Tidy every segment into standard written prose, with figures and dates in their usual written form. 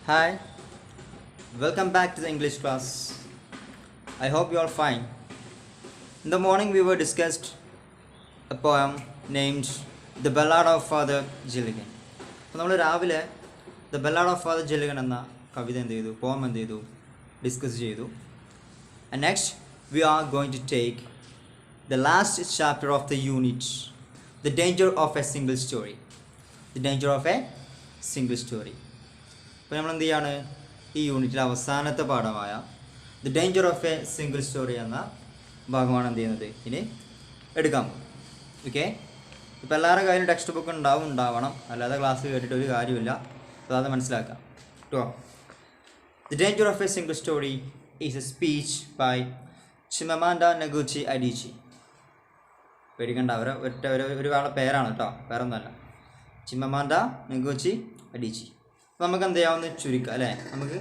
Hi, welcome back to the English class. I hope you are fine. In the morning, we were discussed a poem named The Ballad of Father Gilligan. അപ്പോൾ നമ്മൾ രാവിലെ the ballad of Father Gilligan എന്ന കവിത എന്ത് ചെയ്തു, poem എന്ത് ചെയ്തു, discuss ചെയ്തു. And next we are going to take the last chapter of the unit, the danger of a single story. The danger of a single story. അപ്പോൾ നമ്മൾ എന്ത് ചെയ്യാണ്, ഈ യൂണിറ്റിലെ അവസാനത്തെ പാഠമായ the danger of a single story എന്ന ഭാഗമാണ് എന്ത് ചെയ്യുന്നത് ഇനി എടുക്കാൻ പോകും. ഓക്കെ, ഇപ്പോൾ എല്ലാവരുടെ കയ്യിലും ടെക്സ്റ്റ് ബുക്ക് ഉണ്ടാവണം, അല്ലാതെ ക്ലാസ് കേട്ടിട്ട് ഒരു കാര്യമില്ല. അപ്പോൾ അത് മനസ്സിലാക്കാം കേട്ടോ. The danger of a single story is a speech by Chimamanda Ngozi Adichie. പേടിക്കണ്ട, ഒരാളുടെ പേരാണ് കേട്ടോ, വേറൊന്നുമല്ല. ചിമമാൻഡ നഗുച്ചി അഡിച്ചി. നമുക്ക് എന്ത് ചെയ്യാവുന്ന ചുരുക്കം അല്ലേ, നമുക്ക്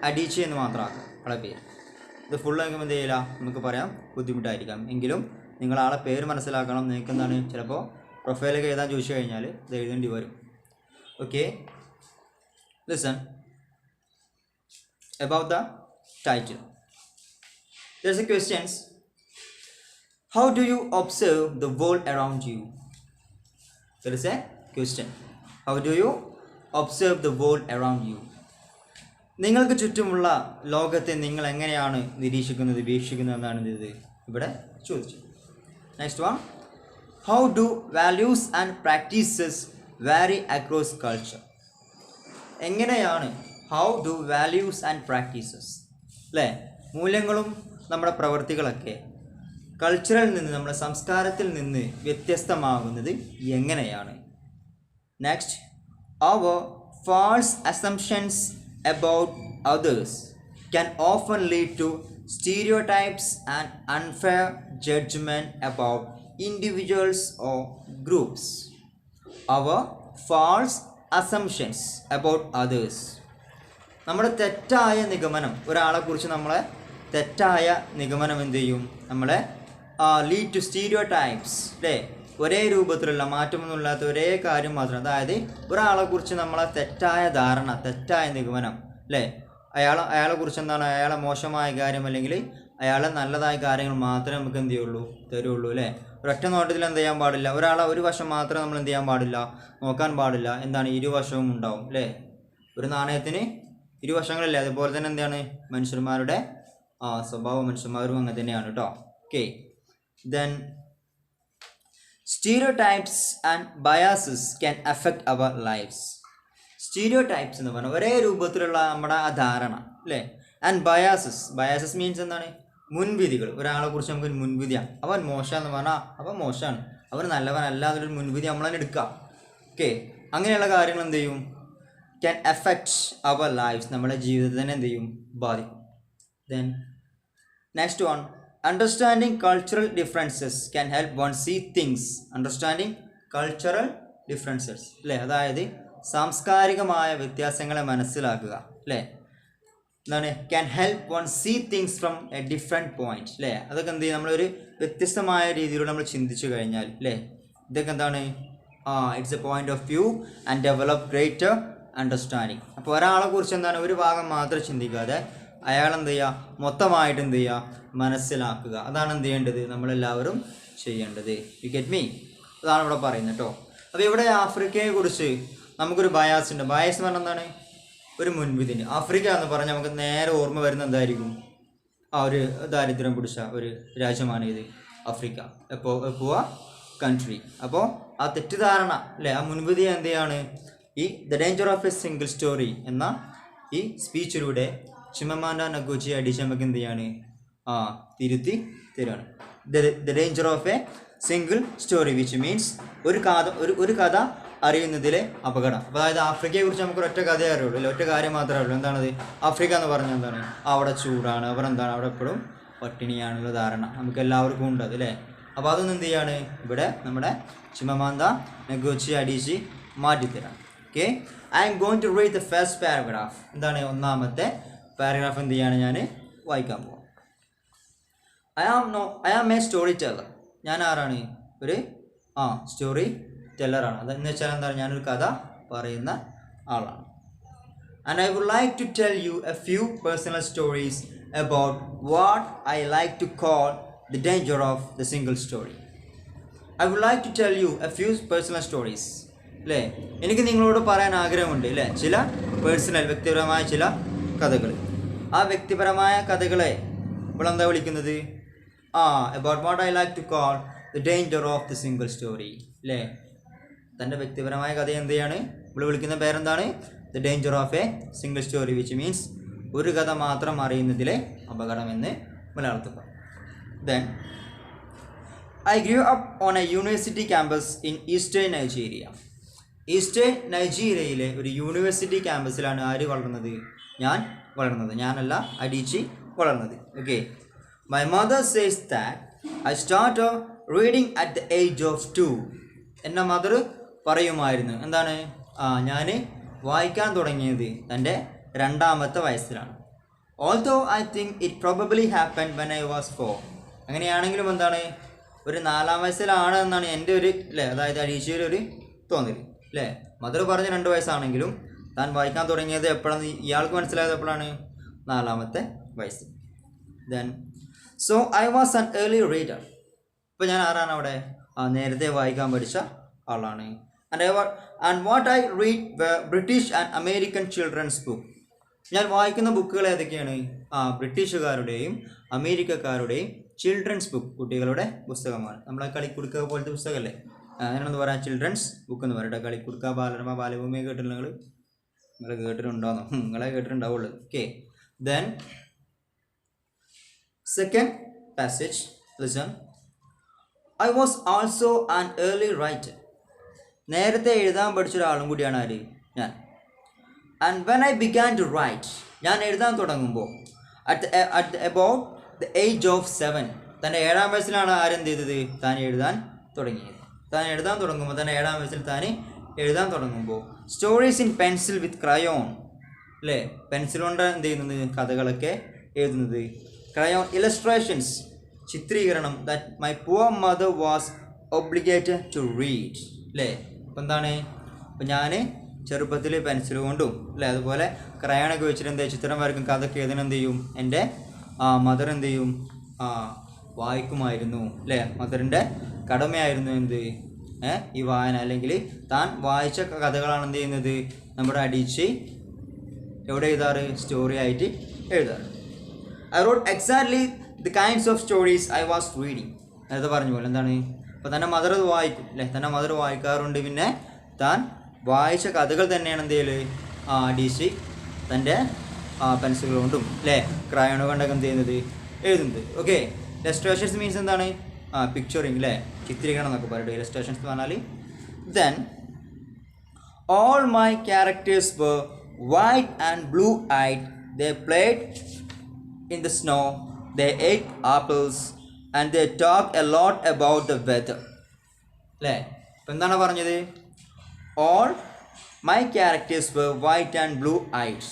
അഡീച്ചി എന്ന് മാത്രമാക്കാം ആളെ പേര്. ഇത് ഫുൾ ആകുമ്പോൾ എന്ത് ചെയ്യില്ല, നമുക്ക് പറയാൻ ബുദ്ധിമുട്ടായിരിക്കാം. എങ്കിലും നിങ്ങൾ ആളെ പേര് മനസ്സിലാക്കണം. നിങ്ങൾക്ക് എന്താണ് ചിലപ്പോൾ പ്രൊഫൈലൊക്കെ എഴുതാൻ ചോദിച്ചു കഴിഞ്ഞാൽ ഇത് എഴുതേണ്ടി വരും. Okay, listen about the title. There's a question. How do you observe the world around you? There is a question. How do you observe the world around you? നിങ്ങൾക്ക് ചുറ്റുമുള്ള ലോകത്തെ നിങ്ങൾ എങ്ങനെയാണ് നിരീക്ഷിക്കുന്നത്, വീക്ഷിക്കുന്നത് എന്നാണ് ഇത് ഇവിടെ ചോദിച്ചത്. Next one, how do values and practices വാരി അക്രോസ് കൾച്ചർ? എങ്ങനെയാണ്, how do values and practices അല്ലേ, മൂല്യങ്ങളും നമ്മുടെ പ്രവൃത്തികളൊക്കെ കൾച്ചറിൽ നിന്ന്, നമ്മുടെ സംസ്കാരത്തിൽ നിന്ന് വ്യത്യസ്തമാകുന്നത് എങ്ങനെയാണ്? Next, our false assumptions about others can often lead to stereotypes and unfair judgment about individuals or groups. Our false assumptions about others, നമ്മുടെ തെറ്റായ നിഗമനം, ഒരാളെക്കുറിച്ച് നമ്മളെ തെറ്റായ നിഗമനം എന്ത് ചെയ്യും, നമ്മളെ ലീഡ് ടു സ്റ്റീരിയോടൈപ്സ് അല്ലേ, ഒരേ രൂപത്തിലുള്ള മാറ്റമൊന്നുമില്ലാത്ത ഒരേ കാര്യം മാത്രം. അതായത് ഒരാളെക്കുറിച്ച് നമ്മളെ തെറ്റായ ധാരണ, തെറ്റായ നിഗമനം അല്ലേ, അയാളെക്കുറിച്ച് എന്താണ്, അയാളെ മോശമായ കാര്യം അല്ലെങ്കിൽ അയാളെ നല്ലതായ കാര്യങ്ങൾ മാത്രമേ നമുക്ക് എന്ത് ചെയ്യുള്ളൂ, തരുള്ളൂ അല്ലേ. ഒരൊറ്റ നോട്ടത്തിൽ എന്ത് ചെയ്യാൻ പാടില്ല, ഒരാളെ ഒരു വശം മാത്രം നമ്മൾ എന്ത് ചെയ്യാൻ പാടില്ല, നോക്കാൻ പാടില്ല. എന്താണ്, ഇരുവശവും ഉണ്ടാവും അല്ലേ, ഒരു നാണയത്തിന് ഇരുവശങ്ങളല്ലേ. അതുപോലെ തന്നെ എന്താണ് മനുഷ്യന്മാരുടെ സ്വഭാവം, മനുഷ്യന്മാരും അങ്ങനെ തന്നെയാണ് കേട്ടോ. Okay, then stereotypes and biases can affect our lives. stereotypes എന്ന് പറഞ്ഞാൽ ഒരേ രൂപത്തിലുള്ള നമ്മുടെ ആ ധാരണ അല്ലേ. ആൻഡ് ബയാസസ് മീൻസ് എന്താണ്, മുൻവിധികൾ. ഒരാളെ കുറിച്ച് നമുക്കൊരു മുൻവിധിയാണ്, അവൻ മോശമെന്ന് പറഞ്ഞാൽ അവൻ മോശമാണ്, അവൻ നല്ലവനല്ല എന്നൊരു മുൻവിധി നമ്മൾ തന്നെ എടുക്കാം. ഓക്കെ, അങ്ങനെയുള്ള കാര്യങ്ങൾ എന്ത് ചെയ്യും, ക്യാൻ എഫക്റ്റ് അവർ ലൈഫ്സ്, നമ്മുടെ ജീവിതത്തിനെ എന്ത് ചെയ്യും, ബാധിക്കും. Then next one, understanding cultural differences can help one see things. understanding cultural differences അല്ലേ, അതായത് സാംസ്കാരികമായ വ്യത്യാസങ്ങളെ മനസ്സിലാക്കുക അല്ലേ. എന്താണ്, can help one see things from a different point അല്ലേ. അതൊക്കെ എന്ത് ചെയ്യും, നമ്മളൊരു വ്യത്യസ്തമായ രീതിയിലൂടെ നമ്മൾ ചിന്തിച്ചു കഴിഞ്ഞാൽ അല്ലേ, ഇതൊക്കെ എന്താണ്, it's A point of view and develop greater understanding. അപ്പോൾ ഒരാളെ കുറിച്ച് എന്താണ് ഒരു ഭാഗം മാത്രം ചിന്തിക്കാതെ അയാളെന്ത് ചെയ്യുക, മൊത്തമായിട്ട് എന്ത് ചെയ്യുക, മനസ്സിലാക്കുക. അതാണ് എന്ത് ചെയ്യേണ്ടത്, നമ്മളെല്ലാവരും ചെയ്യേണ്ടത്. U get me? അതാണ് ഇവിടെ പറയുന്നത് കേട്ടോ. അപ്പോൾ ഇവിടെ ആഫ്രിക്കയെ കുറിച്ച് നമുക്കൊരു ബയാസ് ഉണ്ട്. ബയാസ് എന്ന് പറഞ്ഞാൽ എന്താണ്, ഒരു മുൻവിധിന്. ആഫ്രിക്ക എന്ന് പറഞ്ഞാൽ നമുക്ക് നേരെ ഓർമ്മ വരുന്ന എന്തായിരിക്കും, ഒരു ദാരിദ്ര്യം പിടിച്ച ഒരു രാജ്യമാണ് ഇത് ആഫ്രിക്ക, എപ്പോ കൺട്രി. അപ്പോൾ ആ തെറ്റിദ്ധാരണ അല്ലേ, ആ മുൻവിധി എന്ത് ചെയ്യാണ്, ഈ the danger of a single story എന്ന ഈ സ്പീച്ചിലൂടെ ചിമമാൻഡ നഗുച്ചി അഡിച്ചി നമുക്ക് എന്ത് ചെയ്യാണ്, തിരുത്തി തരാണ്. The danger of a single story which means ഒരു കഥ അറിയുന്നതിലെ അപകടം. അതായത് ആഫ്രിക്കയെ കുറിച്ച് നമുക്ക് ഒറ്റ കഥയെ അറിയുള്ളൂ അല്ലെ, ഒറ്റ കാര്യം മാത്രമേ അറിയുള്ളൂ. എന്താണത്, ആഫ്രിക്ക എന്ന് പറഞ്ഞാൽ എന്താണ്, അവിടെ ചൂടാണ്, അവർ എന്താണ്, അവിടെ എപ്പോഴും പട്ടിണിയാണുള്ള ധാരണ നമുക്ക് എല്ലാവർക്കും ഉണ്ട് അല്ലേ. അപ്പോൾ അതൊന്നും എന്ത് ചെയ്യാണ്, ഇവിടെ നമ്മുടെ ചിമമാൻഡ നഗുച്ചി അഡിച്ചി മാറ്റിത്തരാം. Okay, I'm going to read the first paragraph. എന്താണ്, ഒന്നാമത്തെ പാരഗ്രാഫ് എന്ത് ചെയ്യാണ് ഞാൻ വായിക്കാൻ പോവാം. I am a storyteller. ഞാൻ ആരാണ്, ഒരു സ്റ്റോറി ടെല്ലറാണ്. അതെന്ന് വെച്ചാൽ എന്താണ്, ഞാനൊരു കഥ പറയുന്ന ആളാണ്. and I would like to tell you a few personal stories about what I like to call the danger of the single story. I would like to tell you a few personal stories. അല്ലേ, എനിക്ക് നിങ്ങളോട് പറയാൻ ആഗ്രഹമുണ്ട് അല്ലേ, ചില വ്യക്തിപരമായ ചില കഥകൾ. ആ വ്യക്തിപരമായ കഥകളെ ഇപ്പോൾ എന്താ വിളിക്കുന്നത്? About what I like to call the danger of the single story. അല്ലേ, തൻ്റെ വ്യക്തിപരമായ കഥ എന്തെയാണ് ഇവിടെ വിളിക്കുന്ന പേരെന്താണ്? The danger of a single story, which means ഒരു കഥ മാത്രം അറിയുന്നതിലെ അപകടമെന്ന് മലയാളത്തിൽ പറയും. Then I grew up on a university campus in eastern Nigeria. Eastern നൈജീരിയയിലെ ഒരു യൂണിവേഴ്സിറ്റി ക്യാമ്പസിലാണ് ആര് വളർന്നത്? ഞാനല്ല, അഡീച്ചി വളർന്നത്. Okay, my mother says that I start reading at the age of 2. എൻ്റെ മദർ പറയുമായിരുന്നു എന്താണ്? ഞാൻ വായിക്കാൻ തുടങ്ങിയത് എൻ്റെ 2ാമത്തെ വയസ്സിലാണ്. Although I think it probably happen when I was 4. അങ്ങനെയാണെങ്കിലും എന്താണ്, ഒരു 4ാം വയസ്സിലാണ് എന്നാണ് എൻ്റെ ഒരു അതായത് അഡീച്ചയുടെ ഒരു തോന്നൽ. അല്ലേ, മദർ പറഞ്ഞ 2 വയസ്സാണെങ്കിലും താൻ വായിക്കാൻ തുടങ്ങിയത് എപ്പോഴാണ് ഇയാൾക്ക് മനസ്സിലായത്? എപ്പോഴാണ്? 4ാമത്തെ വയസ്സ്. Then so I was an early reader. ഇപ്പോൾ ഞാൻ ആരാണ് അവിടെ? നേരത്തെ വായിക്കാൻ പഠിച്ച ആളാണ്. And what I read British and American children's book. ഞാൻ വായിക്കുന്ന ബുക്കുകൾ ഏതൊക്കെയാണ്? ബ്രിട്ടീഷുകാരുടെയും അമേരിക്കക്കാരുടെയും ചിൽഡ്രൻസ് ബുക്ക്, കുട്ടികളുടെ പുസ്തകമാണ്. നമ്മളെ കളിക്കുടുക്ക പോലത്തെ പുസ്തകമല്ലേ, അങ്ങനെയാണെന്ന് പറയാം ചിൽഡ്രൻസ് ബുക്ക് എന്ന് പറയട്ടെ. കളിക്കുടുക്ക, ബാലരമ, ബാലഭൂമിയൊക്കെ കേട്ടിട്ടുണ്ടോ നിങ്ങൾ കേട്ടിട്ടുണ്ടോന്നോ? നിങ്ങളെ കേട്ടിട്ടുണ്ടാവുള്ളൂ. Okay, then second passage, listen. I was also an early writer. നേരത്തെ എഴുതാൻ പഠിച്ച ഒരാളും കൂടിയാണ് ആര്? ഞാൻ. And when I began to write, ഞാൻ എഴുതാൻ തുടങ്ങുമ്പോൾ at about the age of 7, തൻ്റെ 7ാം വയസ്സിലാണ് ആരെന്ത് ചെയ്തത്? താൻ എഴുതാൻ തുടങ്ങിയത്. താൻ എഴുതാൻ തുടങ്ങുമ്പോൾ തന്നെ 7ാം വയസ്സിൽ താൻ എഴുതാൻ തുടങ്ങുമ്പോൾ stories in pencil with crayon. അല്ലേ, പെൻസിൽ കൊണ്ട് എന്ത് ചെയ്യുന്നത്? കഥകളൊക്കെ എഴുതുന്നത്. ക്രയോൺ ഇലസ്ട്രേഷൻസ്, ചിത്രീകരണം. That my poor mother was obligated to read. അല്ലേ, അപ്പം എന്താണ്? അപ്പം ഞാൻ ചെറുപ്പത്തിൽ പെൻസിൽ കൊണ്ടും അതുപോലെ ക്രയോണൊക്കെ വെച്ചിട്ട് എന്താ ചിത്രം വരക്കും, കഥയൊക്കെ എഴുതണം. എന്ത് ചെയ്യും? എൻ്റെ മദർ എന്ത് ചെയ്യും? വായിക്കുമായിരുന്നു. അല്ലേ, മദറിൻ്റെ കടമയായിരുന്നു എന്ത്? ഈ വായന. അല്ലെങ്കിൽ താൻ വായിച്ച കഥകളാണ് എന്ത് ചെയ്യുന്നത്? നമ്മുടെ അടിച്ച് എവിടെ എഴുതാറ്? സ്റ്റോറി ആയിട്ട് എഴുതാറ്. I wrote exactly the kinds of stories I was reading. നേരത്തെ പറഞ്ഞ പോലെ എന്താണ്? അപ്പോൾ തന്നെ മദർ വായിക്കും. അല്ലേ, തന്നെ മദർ വായിക്കാറുണ്ട്. പിന്നെ താൻ വായിച്ച കഥകൾ തന്നെയാണ് എന്ത് ചെയ്യൽ? അടിച്ച് തൻ്റെ പെൻസിൽ കൊണ്ടും ക്രയോൺ കൊണ്ടൊക്കെ എന്ത് ചെയ്യുന്നത്? എഴുതുന്നത്. ഓക്കെ, ഇലസ്ട്രേഷൻസ് മീൻസ് എന്താണ്? പിക്ചറിങ്, ചിത്രീകരണം എന്നൊക്കെ പറയട്ടെ ഇലസ്ട്രേഷൻസ് എന്ന് പറഞ്ഞാൽ. Then all my characters were white and blue eyed. They played in the snow, they ate apples and they talk a lot about the weather. അല്ലേ, ഇപ്പം എന്താണ് പറഞ്ഞത്? All my characters were white and blue eyes.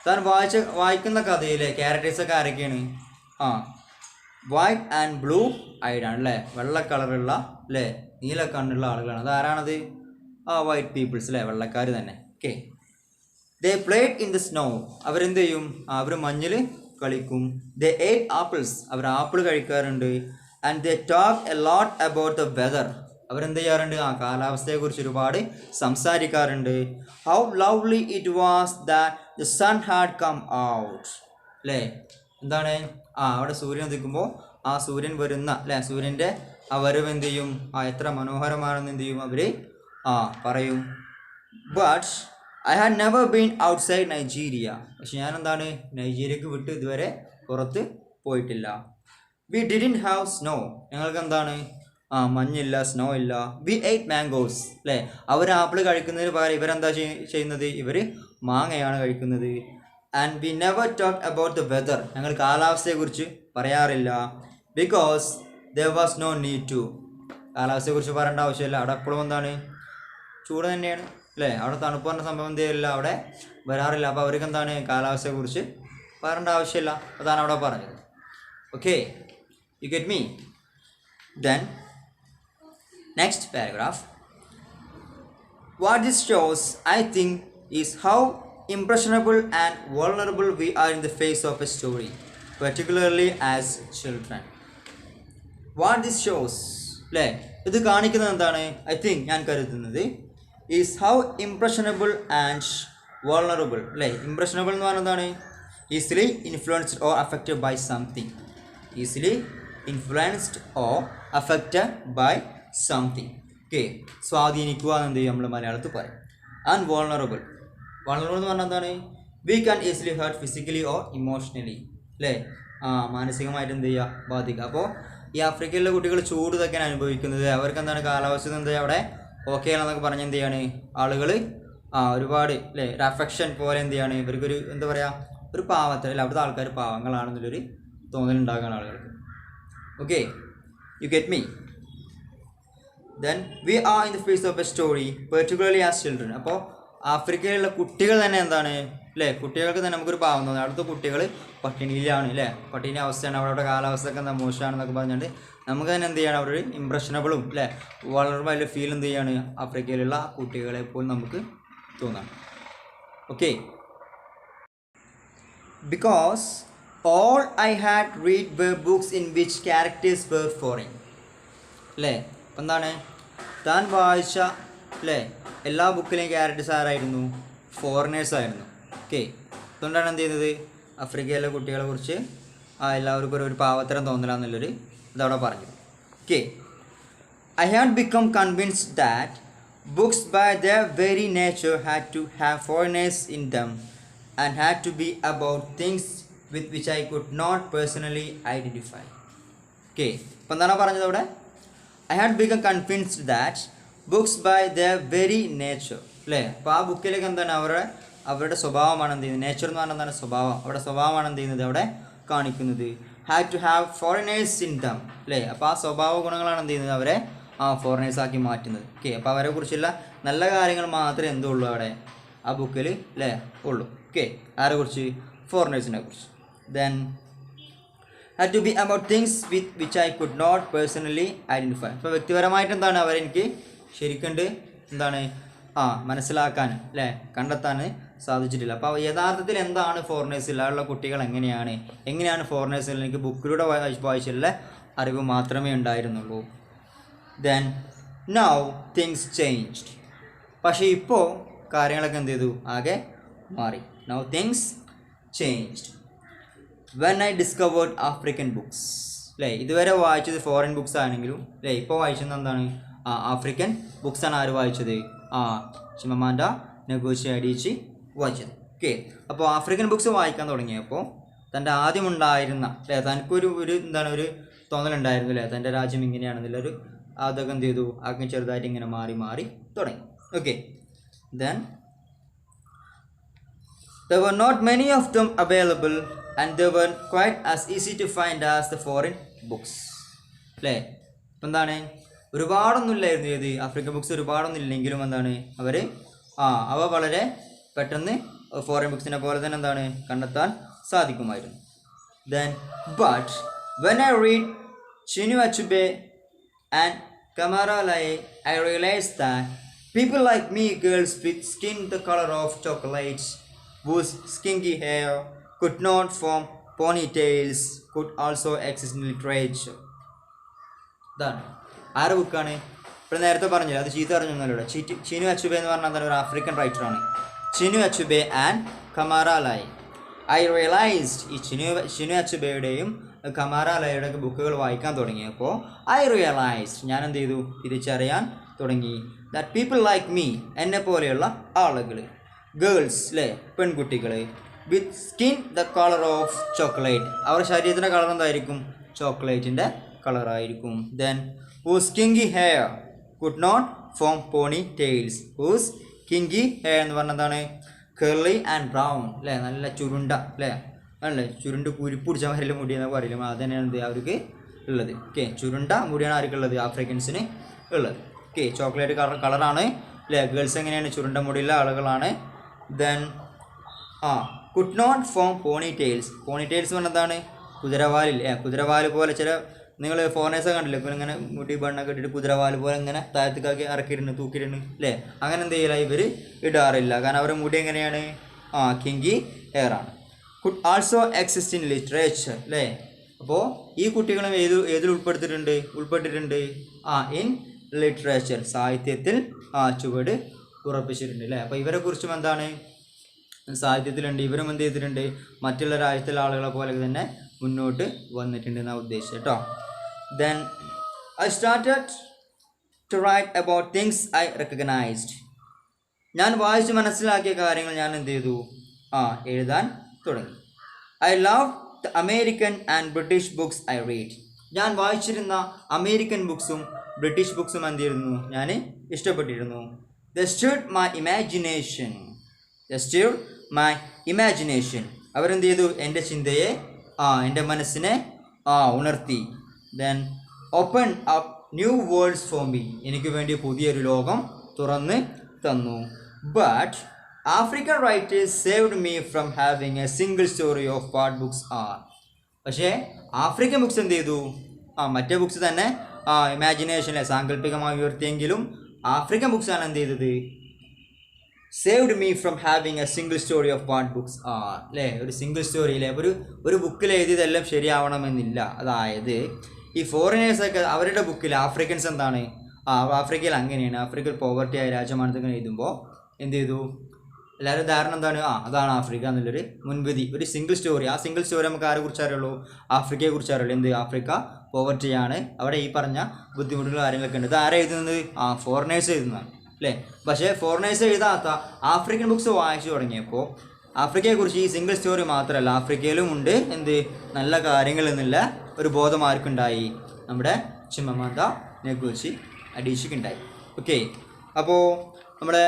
താൻ വായിക്കുന്ന കഥയിലെ ക്യാരക്ടേഴ്സൊക്കെ ആരൊക്കെയാണ്? White and blue ഐഡാണ്. അല്ലേ, വെള്ള കളറുള്ള നീല കണ്ണുള്ള ആളുകളാണ്. അതാരാണത്? വൈറ്റ് പീപ്പിൾസ്, വെള്ളക്കാർ തന്നെ. Okay, they played in the snow. അവരെന്ത് ചെയ്യും? അവർ മഞ്ഞിൽ കളിക്കും. They ate apples. അവർ ആപ്പിൾ കഴിക്കാറുണ്ട്. And they talk a lot about the weather. അവരെന്ത് ചെയ്യാറുണ്ട്? കാലാവസ്ഥയെക്കുറിച്ച് ഒരുപാട് സംസാരിക്കാറുണ്ട്. How lovely it was that the sun had come out. അല്ലേ, എന്താണ്? അവിടെ സൂര്യൻ നിൽക്കുമ്പോൾ ആ സൂര്യൻ വരുന്ന സൂര്യൻ്റെ ആ വരവ് എന്ത് ചെയ്യും? എത്ര മനോഹരമാണെന്ന് എന്ത് ചെയ്യും? അവർ പറയും. But I had never been outside Nigeria. പക്ഷെ ഞാൻ എന്താണ്? നൈജീരിയക്ക് വിട്ട് ഇതുവരെ പുറത്ത് പോയിട്ടില്ല. We didn't have snow. ഞങ്ങൾക്ക് എന്താണ്? മഞ്ഞില്ല, സ്നോ ഇല്ല. We ate mangoes. അവർ ആപ്പിൾ കഴിക്കുന്നതിന് പകരം ഇവരെന്താ ചെയ്യുന്നത്? ഇവർ മാങ്ങയാണ് കഴിക്കുന്നത്. And we never talk about the weather. ഞങ്ങൾ കാലാവസ്ഥയെക്കുറിച്ച് പറയാറില്ല. Because there was no need to. കാലാവസ്ഥയെക്കുറിച്ച് പറയേണ്ട ആവശ്യമില്ല. അവിടെ എപ്പോഴും എന്താണ്? ചൂട് തന്നെയാണ്. അവിടെ തണുപ്പ് പറഞ്ഞ സംഭവം എന്തെയില്ല, അവിടെ വരാറില്ല. അപ്പോൾ അവർക്ക് എന്താണ്? കാലാവസ്ഥയെക്കുറിച്ച് പറയേണ്ട ആവശ്യമില്ല. അതാണ് അവിടെ പറഞ്ഞത്. Okay, you get me? Then next paragraph. What this shows, I think, is how impressionable and vulnerable we are in the face of a story, particularly as children. What this shows അല്ലേ, ഇത് കാണിക്കുന്നത് എന്താണ്? I think ഞാൻ കരുതുന്നത് is how impressionable and vulnerable അല്ലേ. Impressionable എന്ന് പറഞ്ഞാൽ എന്താണ്? Easily influenced or affected by something. Easily influenced or affected by something. Okay, സ്വാധീനിക്കുക എന്നെന്ത് ചെയ്യും നമ്മൾ മലയാളത്തിൽ പറയും. ആൻഡ് വൾണറബിൾ, വൾണറബിൾ എന്ന് പറഞ്ഞാൽ എന്താണ്? We can easily hurt physically or emotionally അല്ലേ. മാനസികമായിട്ട് എന്ത് ചെയ്യുക, ബാധിക്കുക. അപ്പോൾ ഈ ആഫ്രിക്കയിലെ കുട്ടികൾ ചൂട് ഇതൊക്കെയാണ് അനുഭവിക്കുന്നത്. അവർക്ക് എന്താണ് കാലാവസ്ഥ എന്ത് ചെയ്യുക അവിടെ ഓക്കെ ആണെന്നൊക്കെ പറഞ്ഞ് എന്ത് ചെയ്യാണ് ആളുകൾ ഒരുപാട് അല്ലേ ഒരു അഫെക്ഷൻ പോലെ എന്ത് ചെയ്യാണ് ഇവർക്കൊരു എന്താ പറയുക ഒരു പാവത്തിൽ അല്ല അവിടുത്തെ ആൾക്കാർ പാവങ്ങളാണെന്നുള്ളൊരു തോന്നലുണ്ടാകുകയാണ് ആളുകൾക്ക്. Okay, you get me. Then we are in the face of a story particularly as children. അപ്പോൾ ആഫ്രിക്കയിലുള്ള കുട്ടികൾ തന്നെ എന്താണ് അല്ലേ, കുട്ടികൾക്ക് തന്നെ നമുക്കൊരു പാവം തോന്നുന്നത്. അവിടുത്തെ കുട്ടികൾ പട്ടിണിയിലാണ് അല്ലേ, പട്ടിണി അവസ്ഥയാണ്, അവിടെ കാലാവസ്ഥ ഒക്കെ എന്താ മോശമാണെന്നൊക്കെ പറഞ്ഞിട്ട് നമുക്ക് തന്നെ എന്ത് ചെയ്യണം അവിടെ ഒരു ഇംപ്രഷനബിളും അല്ലേ വളരെ വലിയ ഫീൽ എന്ത് ചെയ്യാണ് ആഫ്രിക്കയിലുള്ള കുട്ടികളെ പോലും നമുക്ക് തോന്നാം. Okay, because all I had read were books in which characters were foreign അല്ലേ. അപ്പം എന്താണ് താൻ വായിച്ച അല്ലേ എല്ലാ ബുക്കിലെയും ക്യാരക്ടേഴ്സ് ആരായിരുന്നു? ഫോറിനേഴ്സ് ആയിരുന്നു. ഓക്കെ, അതുകൊണ്ടാണ് എന്ത് ചെയ്യുന്നത് ആഫ്രിക്കയിലെ കുട്ടികളെ കുറിച്ച് എല്ലാവർക്കും ഒരു പാവത്തരം തോന്നലാന്നുള്ളൊരു ഇതവിടെ പറഞ്ഞു. Okay, I had become convinced that books by their very nature had to have foreigners in them and had to be about things with which I could not personally identify. Okay, ഇപ്പം എന്താണ് പറഞ്ഞത് അവിടെ? I had become convinced that books by their very nature അല്ലേ. അപ്പോൾ ആ ബുക്കിലേക്ക് എന്താണ് അവരുടെ സ്വഭാവമാണ് എന്ത് ചെയ്യുന്നത്? നേച്ചർ എന്ന് പറഞ്ഞാൽ എന്താണ്? സ്വഭാവം. അവിടെ സ്വഭാവമാണ് എന്ത് ചെയ്യുന്നത് അവിടെ കാണിക്കുന്നത്. Had to have foreigners in them അല്ലേ. അപ്പോൾ ആ സ്വഭാവ ഗുണങ്ങളാണ് എന്ത് ചെയ്യുന്നത് അവരെ ഫോറിനേഴ്സ് ആക്കി മാറ്റുന്നത്. ഓക്കെ, അപ്പോൾ അവരെ കുറിച്ചുള്ള നല്ല കാര്യങ്ങൾ മാത്രമേ എന്തുള്ളൂ അവിടെ ആ ബുക്കിൽ അല്ലേ ഉള്ളൂ. ഓക്കെ, ആരെ കുറിച്ച്? ഫോറിനേഴ്സിനെ കുറിച്ച്. Then had to be about things with which I could not personally identify. അപ്പോൾ വ്യക്തിപരമായിട്ട് എന്താണ് അവരെനിക്ക് ശരിക്കുണ്ട് എന്താണ് മനസ്സിലാക്കാൻ അല്ലേ കണ്ടെത്താൻ സാധിച്ചിട്ടില്ല. അപ്പോൾ യഥാർത്ഥത്തിൽ എന്താണ് ഫോറിനേഴ്സിലുള്ള കുട്ടികൾ എങ്ങനെയാണ് ഫോറിനേഴ്സിൽ എനിക്ക് ബുക്കിലൂടെ വായിച്ചുള്ള അറിവ് മാത്രമേ ഉണ്ടായിരുന്നുള്ളൂ. Then now things changed. പക്ഷേ ഇപ്പോൾ കാര്യങ്ങളൊക്കെ എന്ത് ചെയ്തു? ആകെ മാറി. Now things changed when I discovered African books അല്ലേ. ഇതുവരെ വായിച്ചത് ഫോറിൻ ബുക്സ് ആണെങ്കിലും അല്ലേ ഇപ്പോൾ വായിച്ചത് എന്താണ്? ആഫ്രിക്കൻ ബുക്സാണ്. ആര് വായിച്ചത്? ചിമമാൻഡ നഗോച്ചി അഡിച്ചി വായിച്ചത്. ഓക്കെ, അപ്പോൾ ആഫ്രിക്കൻ ബുക്സ് വായിക്കാൻ തുടങ്ങിയപ്പോൾ തൻ്റെ ആദ്യമുണ്ടായിരുന്ന അല്ലേ തനിക്കൊരു എന്താണ് ഒരു തോന്നലുണ്ടായിരുന്നു അല്ലേ തൻ്റെ രാജ്യം ഇങ്ങനെയാണെന്നുള്ളൊരു അതൊക്കെ എന്ത് ചെയ്തു ആകെ ചെറുതായിട്ട് ഇങ്ങനെ മാറി തുടങ്ങി. Okay, then there were not many of them available and they were quite as easy to find as the foreign books അല്ലേ. ഇപ്പം എന്താണ് ഒരുപാടൊന്നും ഇല്ലായിരുന്നു ഏത് ആഫ്രിക്കൻ ബുക്സ് ഒരുപാടൊന്നും ഇല്ലെങ്കിലും എന്താണ് അവർ അവ വളരെ പെട്ടെന്ന് ഫോറിൻ ബുക്സിനെ പോലെ തന്നെ എന്താണ് കണ്ടെത്താൻ സാധിക്കുമായിരുന്നു. Then but when I read Chinua Achebe and Camara Laye I realise that people like me girls with skin the colour of chocolates whose skinky hair could not form ponytails could also exist in literature. ഇതാണ് ആരുടെ ബുക്കാണ്? ഇപ്പോൾ നേരത്തെ പറഞ്ഞില്ല അത് ചീത്ത പറഞ്ഞൊന്നുമല്ലോ. ചിനു അച്ചുബെ എന്ന് പറഞ്ഞാൽ എന്താണ് ഒരു ആഫ്രിക്കൻ റൈറ്ററാണ്. Chinua Achebe and Camara Laye. I realised ഈ ചിനു അച്ചുബെയുടെയും കമാറ ലായയുടെയൊക്കെ ബുക്കുകൾ വായിക്കാൻ തുടങ്ങിയപ്പോൾ ഐ റിയലൈസ്ഡ് ഞാൻ എന്ത് ചെയ്തു തിരിച്ചറിയാൻ തുടങ്ങി ദാറ്റ് പീപ്പിൾ ലൈക്ക് മീ എന്നെ പോലെയുള്ള ആളുകൾ ഗേൾസ് അല്ലേ പെൺകുട്ടികൾ with skin the colour of chocolate അവരുടെ ശരീരത്തിൻ്റെ കളർ എന്തായിരിക്കും? ചോക്ലേറ്റിൻ്റെ കളറായിരിക്കും. Then whose kinky hair could not form ponytails. Whose kinky hair എന്ന് പറഞ്ഞാൽ എന്താണ്? കർലി ആൻഡ് ബ്രൗൺ അല്ലേ നല്ല ചുരുണ്ട അല്ലേ അല്ലേ ചുരുണ്ട് കുരിപ്പിടിച്ച വരല് മുടി എന്നൊക്കെ പറയില്ല അത് തന്നെയാണ് എന്ത് അവർക്ക് ഉള്ളത്. ഓക്കെ, ചുരുണ്ട മുടിയാണ് ആർക്കുള്ളത്? ആഫ്രിക്കൻസിന് ഉള്ളത്. ഓക്കെ, ചോക്ലേറ്റ് കളറാണ് അല്ലേ. ഗേൾസ് എങ്ങനെയാണ്? ചുരുണ്ട മുടിയുള്ള ആളുകളാണ്. Then could not form ponytails. Ponytails പറഞ്ഞതാണ് കുതിരവാലിൽ കുതിരവാല് പോലെ ചില നിങ്ങൾ ഫോറിനേഴ്സ് കണ്ടില്ലേ ഇപ്പോൾ ഇങ്ങനെ മുടി ബണ്ണൊക്കെ ഇട്ടിട്ട് കുതിരവാല് പോലെ ഇങ്ങനെ താഴത്തേക്കാക്കി ഇറക്കിയിട്ടുണ്ട് തൂക്കിയിട്ടുണ്ട് അല്ലേ. അങ്ങനെ എന്ത് ചെയ്യില്ല ഇവർ ഇടാറില്ല. കാരണം അവരുടെ മുടി എങ്ങനെയാണ് കിങ്കി ഹെയർ ആണ്. Could also exist in literature അല്ലേ. അപ്പോൾ ഈ കുട്ടികളും ഏതിൽ ഉൾപ്പെട്ടിട്ടുണ്ട് ഇൻ ലിറ്ററേച്ചർ, സാഹിത്യത്തിൽ ചുവട് ഉറപ്പിച്ചിട്ടുണ്ട് അല്ലേ. അപ്പോൾ ഇവരെ കുറിച്ചും എന്താണ് സാഹിത്യത്തിലുണ്ട്. ഇവരും എന്ത് ചെയ്തിട്ടുണ്ട്, മറ്റുള്ള രാജ്യത്തിലെ ആളുകളെ പോലെ തന്നെ മുന്നോട്ട് വന്നിട്ടുണ്ട് എന്നാണ് ഉദ്ദേശിച്ചത് കേട്ടോ. Then I started to write about things I recognised. ഞാൻ വായിച്ച് മനസ്സിലാക്കിയ കാര്യങ്ങൾ ഞാൻ എന്ത് ചെയ്തു, എഴുതാൻ തുടങ്ങി. I love the American and British books I read. ഞാൻ വായിച്ചിരുന്ന അമേരിക്കൻ ബുക്സും ബ്രിട്ടീഷ് ബുക്സും എന്ത് ചെയ്തിരുന്നു, ഞാൻ ഇഷ്ടപ്പെട്ടിരുന്നു. The stirred my imagination. അവരെന്ത് ചെയ്തു, എൻ്റെ ചിന്തയെ എൻ്റെ മനസ്സിനെ ഉണർത്തി. Then open up new worlds for me. എനിക്ക് വേണ്ടി പുതിയൊരു ലോകം തുറന്ന് തന്നു. But African writers saved me from having A single story of what books are. പക്ഷേ ആഫ്രിക്കൻ ബുക്സ് എന്ത് ചെയ്തു, മറ്റേ ബുക്സ് തന്നെ ഇമാജിനേഷനെ സാങ്കല്പികമായി ഉയർത്തിയെങ്കിലും ആഫ്രിക്കൻ ബുക്സാണ് എന്ത് ചെയ്തത്, saved me from having A single story of what books are അല്ലേ. ഒരു സിംഗിൾ സ്റ്റോറി അല്ലേ, ഒരു ബുക്കിൽ എഴുതിയതെല്ലാം ശരിയാവണമെന്നില്ല. അതായത് ഈ ഫോറിനേഴ്സൊക്കെ അവരുടെ ബുക്കിൽ ആഫ്രിക്കൻസ് എന്താണ്, ആഫ്രിക്കയിൽ അങ്ങനെയാണ്, ആഫ്രിക്കയിൽ പോവർട്ടി ആയ രാജ്യമാണെന്നൊക്കെ എഴുതുമ്പോൾ എന്ത് ചെയ്തു, എല്ലാവരും ധാരണ എന്താണ്, അതാണ് ആഫ്രിക്ക എന്നുള്ളൊരു മുൻവിധി. ഒരു സിംഗിൾ സ്റ്റോറി, ആ സിംഗിൾ സ്റ്റോറി നമുക്ക് ആരെ കുറിച്ച് അറിയുള്ളൂ, ആഫ്രിക്കയെ കുറിച്ച് അറിയുള്ളൂ. എന്ത്, ആഫ്രിക്ക പോവർട്ടിയാണ്, അവിടെ ഈ പറഞ്ഞ ബുദ്ധിമുട്ടുകൾ കാര്യങ്ങളൊക്കെ ഉണ്ട്. ഇത് ആരെ എഴുതുന്നത്, ഫോറിനേഴ്സ് എഴുതുന്നതാണ് അല്ലേ. പക്ഷേ ഫോറിനേഴ്സ് എഴുതാത്ത ആഫ്രിക്കൻ ബുക്സ് വായിച്ചു തുടങ്ങിയപ്പോൾ ആഫ്രിക്കയെക്കുറിച്ച് ഈ സിംഗിൾ സ്റ്റോറി മാത്രമല്ല, ആഫ്രിക്കയിലും ഉണ്ട് എന്ത് നല്ല കാര്യങ്ങൾ എന്നുള്ള ഒരു ബോധം ആർക്കുണ്ടായി, നമ്മുടെ ചിമ്മമാന്ത നെഗുച്ചി അഡീഷയ്ക്കുണ്ടായി. ഓക്കെ, അപ്പോൾ നമ്മുടെ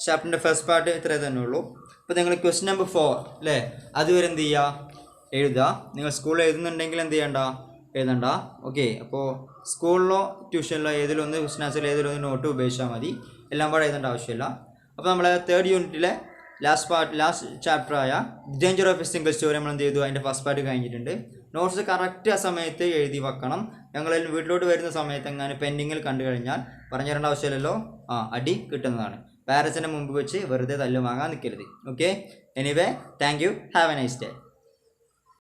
ചാപ്റ്ററിൻ്റെ ഫസ്റ്റ് പാർട്ട് ഇത്രേ തന്നെ ഉള്ളൂ. അപ്പോൾ നിങ്ങൾ ക്വസ്റ്റ്യൻ നമ്പർ 4 അല്ലേ, അതുവരെ എന്ത് ചെയ്യുക, എഴുതുക. നിങ്ങൾ സ്കൂളിൽ എഴുതുന്നുണ്ടെങ്കിൽ എന്ത് എഴുതണ്ട. ഓക്കെ, അപ്പോൾ സ്കൂളിലോ ട്യൂഷനിലോ ഏതിലൊന്ന് ക്വസ്റ്റ്യൻ ആൻസറിൽ ഏതിലൊന്ന് നോട്ട് ഉപയോഗിച്ചാൽ മതി, എല്ലാം പാടെ എഴുതേണ്ട ആവശ്യമില്ല. അപ്പോൾ നമ്മളെ 3rd യൂണിറ്റിലെ ലാസ്റ്റ് ചാപ്റ്ററായ danger of a single story നമ്മൾ എന്ത് ചെയ്തു, അതിൻ്റെ ഫസ്റ്റ് പാർട്ട് കഴിഞ്ഞിട്ടുണ്ട്. നോട്ട്സ് കറക്റ്റ് ആ സമയത്ത് എഴുതി വെക്കണം. ഞങ്ങൾ വീട്ടിലോട്ട് വരുന്ന സമയത്ത് എങ്ങനെ പെൻഡിങ്ങിൽ കണ്ടു കഴിഞ്ഞാൽ പറഞ്ഞു തരേണ്ട ആവശ്യമില്ലല്ലോ, അടി കിട്ടുന്നതാണ്. പാരൻസിൻ്റെ മുമ്പ് വെച്ച് വെറുതെ തല്ല് വാങ്ങാൻ നിൽക്കരുത്. Okay, anyway thank you, have A nice day.